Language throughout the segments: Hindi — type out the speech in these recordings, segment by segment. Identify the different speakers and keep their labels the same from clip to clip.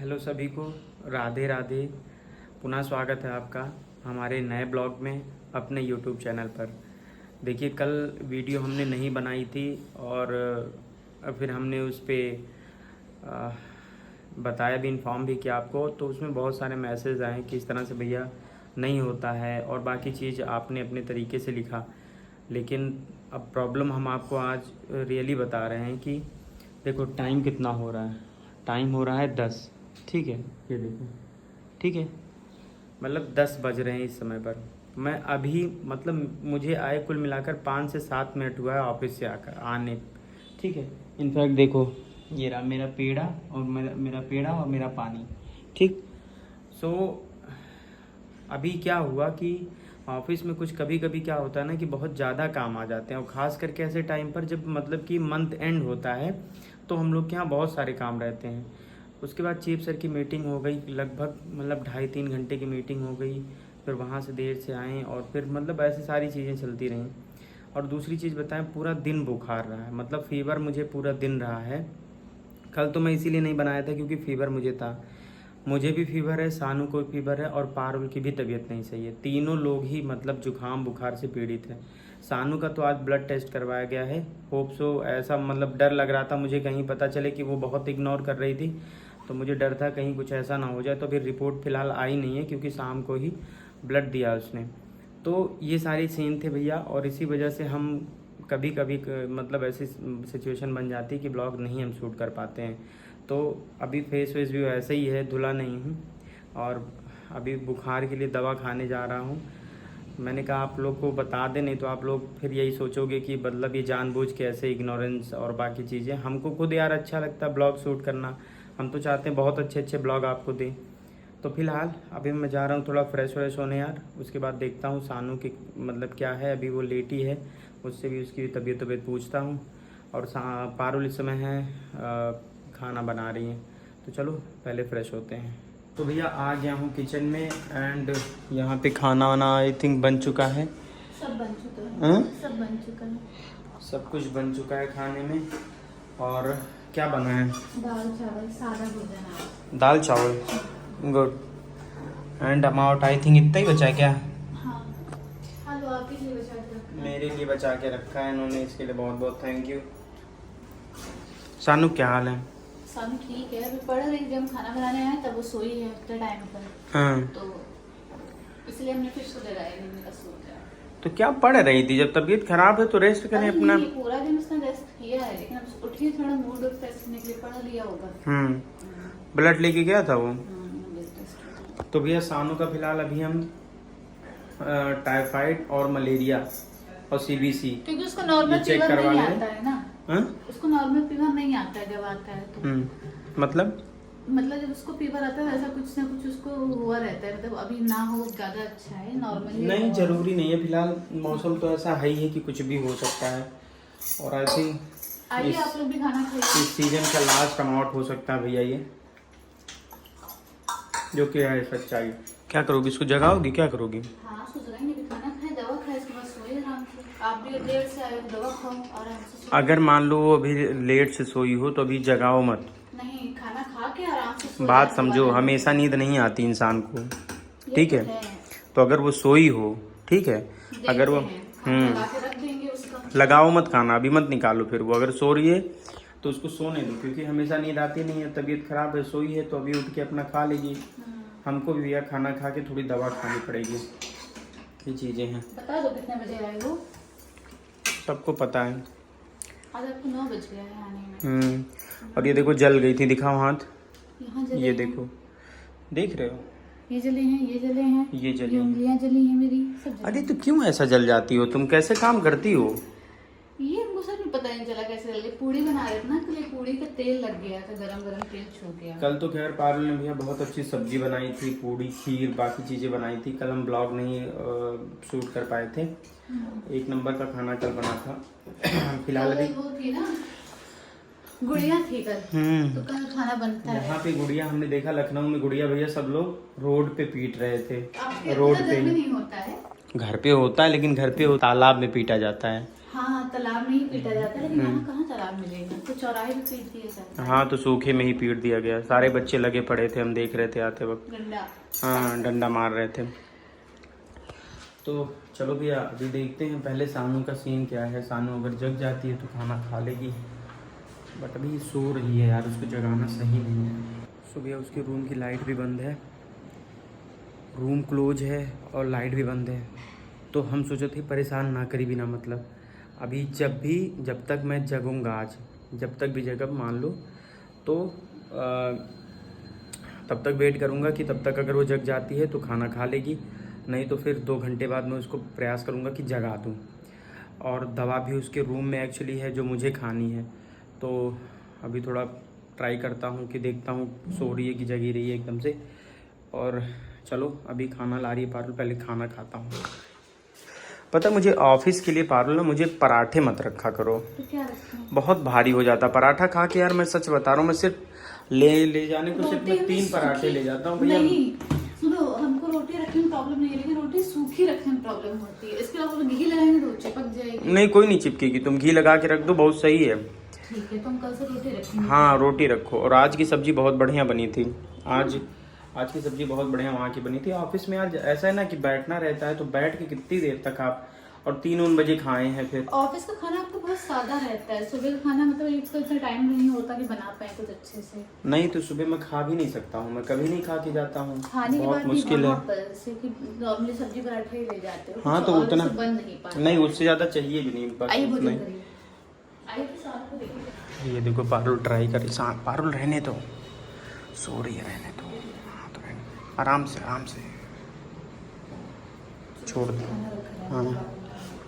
Speaker 1: हेलो सभी को, राधे राधे। पुनः स्वागत है आपका हमारे नए ब्लॉग में अपने यूट्यूब चैनल पर। देखिए, कल वीडियो हमने नहीं बनाई थी और फिर हमने उस पर बताया भी, इन्फॉर्म भी किया आपको। तो उसमें बहुत सारे मैसेज आए कि इस तरह से भैया नहीं होता है और बाकी चीज़ आपने अपने तरीके से लिखा। लेकिन अब प्रॉब्लम हम आपको आज रियली बता रहे हैं कि देखो टाइम कितना हो रहा है। टाइम हो रहा है 10, ठीक है, ये देखो, ठीक है, मतलब 10 बज रहे हैं इस समय पर। मैं अभी मतलब मुझे आए कुल मिलाकर 5 से 7 मिनट हुआ है ऑफिस से आकर आने, ठीक है। इनफैक्ट देखो, ये रहा मेरा पेड़ा और मेरा पेड़ा और मेरा पानी, ठीक। सो अभी क्या हुआ कि ऑफिस में कुछ कभी कभी क्या होता है ना कि बहुत ज़्यादा काम आ जाते हैं, और ख़ास करके ऐसे टाइम पर जब मतलब कि मंथ एंड होता है तो हम लोग के यहाँ बहुत सारे काम रहते हैं। उसके बाद चीफ सर की मीटिंग हो गई, लगभग मतलब 2.5-3 घंटे की मीटिंग हो गई। फिर वहाँ से देर से आए और फिर मतलब ऐसी सारी चीज़ें चलती रहीं। और दूसरी चीज़ बताएं, पूरा दिन बुखार रहा है, मतलब फीवर मुझे पूरा दिन रहा है। कल तो मैं इसीलिए नहीं बनाया था क्योंकि फ़ीवर मुझे था, मुझे भी फीवर है, सानू को फीवर है और पारुल की भी तबीयत नहीं सही है। तीनों लोग ही मतलब जुकाम बुखार से पीड़ित हैं। सानू का तो आज ब्लड टेस्ट करवाया गया है। होप सो, ऐसा मतलब डर लग रहा था मुझे कहीं पता चले कि वो बहुत इग्नोर कर रही थी, तो मुझे डर था कहीं कुछ ऐसा ना हो जाए। तो फिर रिपोर्ट फ़िलहाल आई नहीं है क्योंकि शाम को ही ब्लड दिया उसने। तो ये सारी सीन थे भैया, और इसी वजह से हम कभी कभी मतलब ऐसी सिचुएशन बन जाती है कि ब्लॉग नहीं हम शूट कर पाते हैं। तो अभी फेस वेस भी ऐसे ही है, धुला नहीं हूँ, और अभी बुखार के लिए दवा खाने जा रहा हूँ। मैंने कहा आप लोग को बता दें, नहीं तो आप लोग फिर यही सोचोगे कि मतलब ये जानबूझ के ऐसे इग्नोरेंस और बाकी चीज़ें। हमको खुद यार अच्छा लगता है ब्लॉग शूट करना, हम तो चाहते हैं बहुत अच्छे अच्छे ब्लॉग आपको दें। तो फिलहाल अभी मैं जा रहा हूँ थोड़ा फ्रेश व्रेश होने यार। उसके बाद देखता हूँ सानू की मतलब क्या है, अभी वो लेटी है, उससे भी उसकी तबीयत पूछता हूँ। और पारुल इस समय है खाना बना रही हैं। तो चलो पहले फ्रेश होते हैं। तो भैया आ गया हूँ किचन में, एंड यहाँ पे खाना वाना आई थिंक बन चुका है।
Speaker 2: सब बन चुका है। सब बन चुका है,
Speaker 1: सब कुछ बन चुका है खाने में। और क्या बना है?
Speaker 2: दाल चावल, सादा भोजन है।
Speaker 1: दाल चावल, good. And amount I think इतना ही बचा है क्या?
Speaker 2: हाँ हाँ, तो आपके लिए बचा के रखा है।
Speaker 1: मेरे लिए बचा के रखा है इन्होंने, इसके लिए बहुत बहुत थैंक यू। सानू क्या हाल है?
Speaker 2: सानू ठीक है, अभी पढ़ रही थी। जब खाना बनाने आए तब वो सोई है उतने टाइम पर,
Speaker 1: हाँ,
Speaker 2: तो इसलिए हमने फिर सो लगाया नहीं, मेरा सो गया।
Speaker 1: तो क्या पढ़ रही थी? जब तबीयत खराब है तो रेस्ट करें अपना।
Speaker 2: नहीं, पूरा दिन उसने रेस्ट किया है, लेकिन अब उठी थोड़ा मूड फ्रेश करने के लिए पढ़ लिया होगा।
Speaker 1: ब्लड लेके गया था वो।
Speaker 2: Blood test.
Speaker 1: तो भैया सानू का फिलहाल अभी हम टाइफाइड और मलेरिया और सीबीसी
Speaker 2: क्योंकि उसको नॉर्मल
Speaker 1: चेक
Speaker 2: फीवर
Speaker 1: करवा
Speaker 2: नहीं
Speaker 1: ले।
Speaker 2: आता है ना।
Speaker 1: हाँ?
Speaker 2: उसको नॉर्मल फीवर नहीं आता है, जब आता है तो मतलब जब उसको फीवर आता है ऐसा कुछ ना कुछ उसको हुआ रहता है। मतलब अभी ना हो ज्यादा अच्छा है, नॉर्मली
Speaker 1: नहीं, जरूरी नहीं है। फिलहाल मौसम तो ऐसा है ही है कि कुछ भी हो सकता है। और आई थिंक
Speaker 2: आइए आप लोग भी खाना खाइए।
Speaker 1: इस सीजन का लास्ट अमाउंट हो सकता है भैया ये, जो कि है सच्चाई। क्या करोगी, इसको जगाओगी? क्या करोगी?
Speaker 2: हाँ, सोच रहे हैं खाना खाए, दवा खाए, इसके बाद सोए आराम से। आप भी लेट से आए हो, दवा खाओ आराम से।
Speaker 1: अगर मान लो वो अभी लेट से सोई हो तो अभी जगाओ मत।
Speaker 2: नहीं, खाना खा के आराम से सो
Speaker 1: बात
Speaker 2: जाए,
Speaker 1: समझो,
Speaker 2: दोबारा
Speaker 1: हमेशा नींद नहीं आती इंसान को,
Speaker 2: ये
Speaker 1: ठीक
Speaker 2: तो
Speaker 1: है। तो अगर वो सोई हो, ठीक है, अगर वो
Speaker 2: खाना लगा के रख देंगे उसका।
Speaker 1: लगाओ मत खाना, अभी मत निकालो। फिर वो अगर सो रही है तो उसको सोने दो, क्योंकि हमेशा नींद आती नहीं है। तबीयत खराब है, सोई है तो अभी उठ के अपना खा लेगी। हमको भी भैया खाना खा के थोड़ी दवा खानी पड़ेगी, ये चीज़ें हैं।
Speaker 2: बता दो कितने बजे आए हो?
Speaker 1: सबको पता है।
Speaker 2: आज आपको 9 बज गया है आने में।
Speaker 1: और ये देखो जल गई थी, दिखाओ हाथ।
Speaker 2: यहाँ जले
Speaker 1: ये
Speaker 2: हैं।
Speaker 1: देखो, देख रहे हो?
Speaker 2: ये जले हैं, ये जले हैं,
Speaker 1: ये जली हैं।
Speaker 2: उंगलियां जली हैं मेरी, सब जले।
Speaker 1: अरे तो क्यों ऐसा जल जाती हो तुम? कैसे काम करती हो?
Speaker 2: ये हमको सच में पता नहीं चला कैसे जल गई। पूड़ी बना रहे थे ना, तो ये पूड़ी का तेल लग गया था, गरम गरम तेल छूट गया।
Speaker 1: कल तो खैर पारुल ने भैया बहुत अच्छी सब्जी बनाई थी, पूड़ी खीर बाकी चीज़ें बनाई थी। कल हम ब्लॉग नहीं शूट कर पाए थे। एक नंबर का खाना कल बना था। फिलहाल अभी
Speaker 2: वो थी ना, गुड़िया थी कल, तो कल खाना बनता है।
Speaker 1: यहाँ पे गुड़िया हमने देखा, लखनऊ में गुड़िया भैया सब लोग रोड पे पीट रहे थे।
Speaker 2: आपके
Speaker 1: रोड
Speaker 2: घर
Speaker 1: पे
Speaker 2: में नहीं होता है?
Speaker 1: घर पे होता है, लेकिन घर पे तालाब में पीटा जाता है।
Speaker 2: हाँ, तालाब में ही पीटा जाता है, लेकिन यहाँ कहाँ तालाब मिलेगा, तो चौराहे में पीट दिया जाता है।
Speaker 1: हाँ, तो सूखे में ही पीट दिया गया। सारे बच्चे लगे पड़े थे, हम देख रहे थे आते वक्त।
Speaker 2: डंडा।
Speaker 1: हाँ, डंडा मार रहे थे। तो चलो भैया अभी देखते हैं पहले सानू का सीन क्या है। सानू अगर जग जाती है तो खाना खा लेगी, बट अभी सो रही है यार, उसको जगाना सही नहीं है। सुबह उसके रूम की लाइट भी बंद है, रूम क्लोज है और लाइट भी बंद है। तो हम सोचे थे परेशान ना करी बिना मतलब। अभी जब तक मैं जगूंगा, आज जब तक भी जगह मान लो तो तब तक वेट करूंगा कि तब तक अगर वो जग जाती है तो खाना खा लेगी, नहीं तो फिर 2 घंटे बाद मैं उसको प्रयास करूंगा कि जगा दूं। और दवा भी उसके रूम में एक्चुअली है जो मुझे खानी है। तो अभी थोड़ा ट्राई करता हूं कि देखता हूं सो रही है कि जगी रही है एकदम से। और चलो अभी खाना ला रही है पारुल, पहले खाना खाता हूँ। पता मुझे ऑफिस के लिए पारुल ना, मुझे पराठे मत रखा करो,
Speaker 2: तो क्या रखूं?
Speaker 1: बहुत भारी हो जाता पराठा खा के यार। मैं सच बता रहा हूँ, मैं सिर्फ ले जाने को सिर्फ मैं 3 पराठे ले जाता हूँ भैया।
Speaker 2: नहीं सुनो, हमको रोटी रखने में प्रॉब्लम नहीं है, लेकिन रोटी सूखी रखने में प्रॉब्लम होती है। इसके अलावा घी लगाएंगे तो चिपक जाएगी।
Speaker 1: नहीं कोई नहीं चिपकेगी, तुम घी लगा के रख दो, बहुत सही है।
Speaker 2: ठीक है, तुम कल से रोटी रखेंगे।
Speaker 1: हाँ रोटी रखो। और आज की सब्जी बहुत बढ़िया बनी थी। आज की सब्जी बहुत बढ़िया वहाँ की बनी थी। ऑफिस में आज ऐसा है ना कि बैठना रहता है, तो बैठ के कितनी देर तक आप, और 3 बजे खाए हैं। फिर
Speaker 2: ऑफिस का खाना आपको बहुत सादा रहता है। सुबह का खाना मतलब एक तो इतना टाइम नहीं होता कि बना पाए कुछ अच्छे से।
Speaker 1: नहीं तो सुबह मैं खा भी नहीं सकता हूँ, मैं कभी नहीं खा के जाता हूँ,
Speaker 2: खाने के
Speaker 1: बहुत
Speaker 2: बाद
Speaker 1: मुश्किल है।
Speaker 2: नॉर्मली सब्जी पराठे ही ले जाते हो।
Speaker 1: हाँ तो
Speaker 2: और
Speaker 1: उतना
Speaker 2: उससे बन नहीं पाता।
Speaker 1: नहीं, उससे ज्यादा चाहिए भी नहीं, बस
Speaker 2: आइए
Speaker 1: उतना
Speaker 2: भोजन
Speaker 1: ही।
Speaker 2: करिए। आइए तो साथ में देखिए।
Speaker 1: ये देखो पारुल ट्राई करे। पारुल रहने दो, सो रही है, रहने दो। हाँ तो रहने, आराम से छोड़ दो। हाँ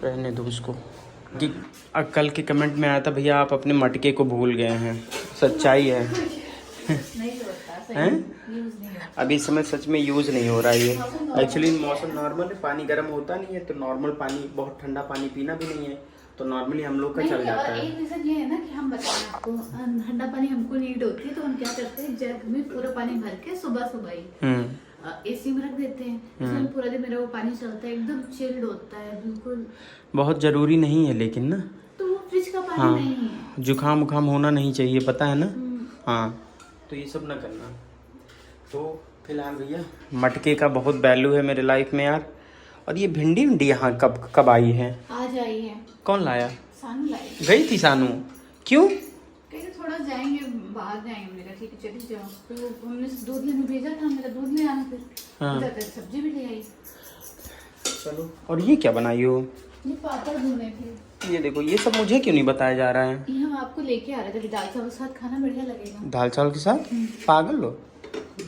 Speaker 1: रहने दो उसको। कि कल के कमेंट में आया था भैया आप अपने मटके को भूल गए हैं। सच्चाई है।
Speaker 2: नहीं होता सही,
Speaker 1: हैं?
Speaker 2: यूज नहीं होता।
Speaker 1: अभी इस समय सच में यूज़ नहीं हो रहा है ये। एक्चुअली मौसम नॉर्मल है, पानी गर्म होता नहीं है, तो नॉर्मल पानी, बहुत ठंडा पानी पीना भी नहीं है, तो नॉर्मली हम लोग का चल जाता
Speaker 2: और
Speaker 1: है।
Speaker 2: एक रीजन ये है ना कि हम बताएं आपको, ठंडा पानी हमको नीड होती है, तो हम क्या करते हैं, जग में पूरा पानी भर के सुबह ही एसी में रख देते हैं। इसमें पूरा दिन मेरा वो पानी चलता है, एकदम चिल्ड होता है बिल्कुल।
Speaker 1: बहुत ज़रूरी नहीं है लेकिन ना,
Speaker 2: तो वो फ्रिज का पानी
Speaker 1: हाँ,
Speaker 2: नहीं है।
Speaker 1: जुकाम उखाम होना नहीं चाहिए, पता है ना। हाँ तो ये सब ना करना। तो फिलहाल भैया मटके का बहुत वैल्यू है मेरे लाइफ में यार। और ये भिंडी यहाँ कब आई है?
Speaker 2: आज आई है।
Speaker 1: कौन लाया?
Speaker 2: सानू लाई।
Speaker 1: गई थी सानू? क्यों?
Speaker 2: कहीं थोड़ा जाएंगे, बाहर जाएंगे। मेरा ठीक है चली जाओ। तो हमने दूध लेने भेजा था, मेरा दूध ले आना, फिर सब्जी भी ले आई।
Speaker 1: चलो। और ये क्या बनाई हो?
Speaker 2: ये पापड़ भुने थे।
Speaker 1: ये देखो, ये सब मुझे क्यों नहीं बताया जा रहा है?
Speaker 2: ये हम आपको लेके आ रहे थे, दाल चावल के साथ खाना बढ़िया लगेगा।
Speaker 1: दाल चावल के साथ? पागल हो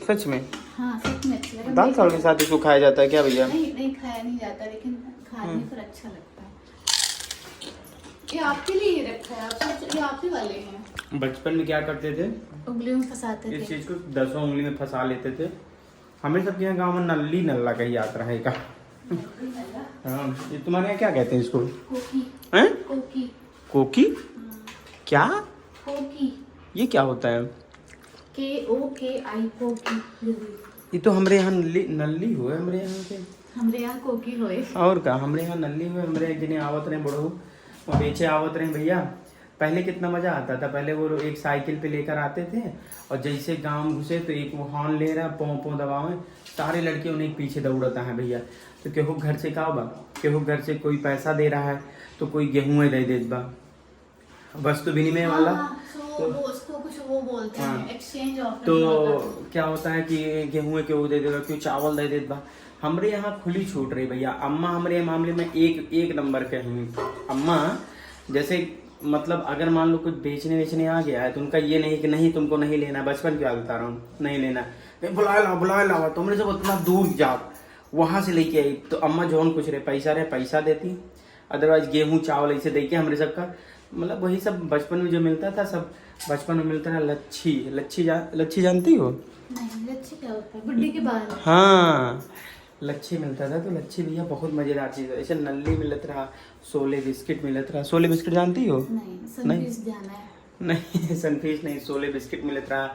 Speaker 1: सच में?
Speaker 2: हाँ सच में अच्छा लगा।
Speaker 1: दाल चावल के साथ इसको खाया जाता है क्या भैया?
Speaker 2: नहीं खाया नहीं जाता, लेकिन खाने पर अच्छा लगता है। ये आपके लिए ही रखा है, ये आप ही वाले हैं।
Speaker 1: बचपन में क्या करते थे,
Speaker 2: उंगलियों में फंसाते थे।
Speaker 1: इस चीज को 10 उंगली में फंसा लेते थे। हमें सबके यहाँ गाँव में नल्ली नल्ला का ही यात्रा है का। हाँ, ये तुम्हारे यहाँ क्या कहते हैं इसको?
Speaker 2: कोकी।
Speaker 1: हैं?
Speaker 2: कोकी।
Speaker 1: कोकी? क्या?
Speaker 2: कोकी।
Speaker 1: ये क्या होता है?
Speaker 2: KOKI कोकी।
Speaker 1: ये तो हमारे यहाँ नल्ली हुए हमारे यहाँ के।
Speaker 2: हमरे यहाँ कोकी होए।
Speaker 1: और क्या, हमारे यहाँ नल्ली हुए। हमारे जिन्हें आवत रहे बड़ो, वो बेचे आवत रहे भैया। पहले कितना मजा आता था। पहले वो एक साइकिल पे लेकर आते थे, और जैसे गांव में घुसे तो एक वो हॉर्न ले रहा, पों पों दबावे, सारे लड़के उन्हें पीछे दौड़ता है भैया। तो केहू घर से का बा, केहू घर से कोई पैसा दे रहा है तो कोई गेहूं दे देत बा, वस्तु विनिमय वाला।
Speaker 2: तो वो उसको कुछ वो बोलते हैं, एक्सचेंज ऑफर।
Speaker 1: तो क्या होता है कि गेहूं केहू दे देगा, क्यों चावल दे देत बा। हमरे यहाँ खुली छूट रही भैया। अम्मा हमारे मामले में एक नंबर के हैं। अम्मा जैसे मतलब अगर मान लो कुछ बेचने आ गया है तो उनका ये नहीं कि नहीं तुमको नहीं लेना। बचपन की बात बता रहा हूँ, नहीं लेना, बुलाए लाओ तुमने सब उतना दूर जाओ, वहां से लेके आई। तो अम्मा जो कुछ पैसा देती, अदरवाइज गेहूं चावल ऐसे दे के हमारे सबका मतलब वही सब बचपन में जो मिलता था, सब बचपन में मिलता था। लच्छी जानती हो?
Speaker 2: नहीं, लच्छी क्या होता है? बुड्ढी के बाल।
Speaker 1: हाँ लच्छी मिलता था। तो लच्छी भैया बहुत मजेदार चीज है। ऐसे नल्ली मिलत रहा, सोले बिस्किट मिलत रहा। सोले बिस्किट जानती हो?
Speaker 2: नहीं, सनफीस जाना है।
Speaker 1: नहीं सनफीस नहीं, सोले बिस्किट मिलत रहा,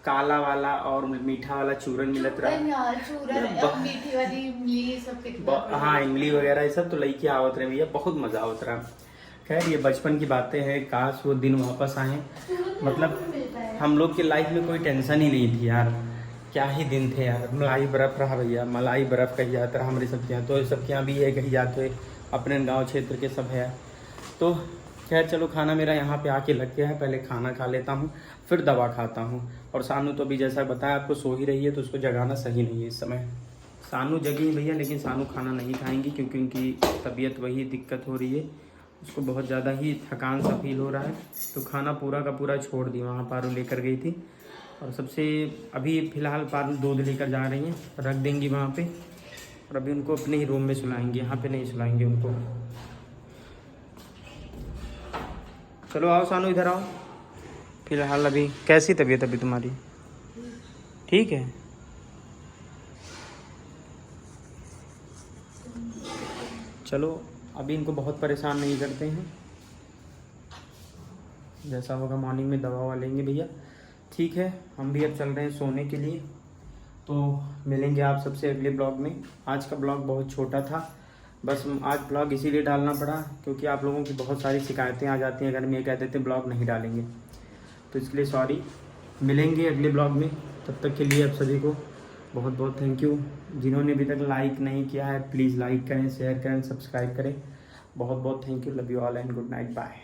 Speaker 1: काला वाला और मीठा वाला चूरन मिलत रहा।
Speaker 2: चूरन, मीठी वाली इमली, सब कितना।
Speaker 1: हाँ इमली वगैरह ये सब तो लई के आवत रहे भैया, बहुत मजा आवत रहा। खैर ये बचपन की बातें हैं, काश वो दिन वापस आए। मतलब हम लोग की लाइफ में कोई टेंशन ही नहीं थी यार, क्या ही दिन थे यार। मलाई बर्फ़ रहा भैया, मलाई बर्फ़ कही जाता रहा हमारी सबके यहाँ, तो सबके यहाँ भी है कही जाते हैं, अपने गांव क्षेत्र के सब है। तो खैर चलो, खाना मेरा यहाँ पे आके लग गया है, पहले खाना खा लेता हूँ फिर दवा खाता हूँ। और सानू तो अभी जैसा बताया आपको सो ही रही है, तो उसको जगाना सही नहीं है इस समय। सानू जगी भैया, लेकिन सानू खाना नहीं खाएंगी क्योंकि उनकी तबीयत वही दिक्कत हो रही है, उसको बहुत ज़्यादा ही थकान सा फील हो रहा है। तो खाना पूरा का पूरा छोड़ दी, वहाँ पारू लेकर गई थी। और सबसे अभी फ़िलहाल पारू दूध लेकर जा रही हैं, रख देंगी वहाँ पे। और अभी उनको अपने ही रूम में सुलाएंगे, यहाँ पे नहीं सुलाएंगे उनको। चलो आओ सानू, इधर आओ। फ़िलहाल अभी कैसी तबीयत अभी तुम्हारी? ठीक है। चलो अभी इनको बहुत परेशान नहीं करते हैं, जैसा होगा मॉर्निंग में दवा लेंगे भैया। ठीक है, हम भी अब चल रहे हैं सोने के लिए। तो मिलेंगे आप सबसे अगले ब्लॉग में। आज का ब्लॉग बहुत छोटा था, बस आज ब्लॉग इसीलिए डालना पड़ा क्योंकि आप लोगों की बहुत सारी शिकायतें आ जाती हैं अगर मैं कहते थे ब्लॉग नहीं डालेंगे, तो इसके लिए सॉरी। मिलेंगे अगले ब्लॉग में, तब तक के लिए आप सभी को बहुत बहुत थैंक यू। जिन्होंने अभी तक लाइक नहीं किया है प्लीज़ लाइक करें, शेयर करें, सब्सक्राइब करें। बहुत बहुत thank you. Love you all and good night, bye.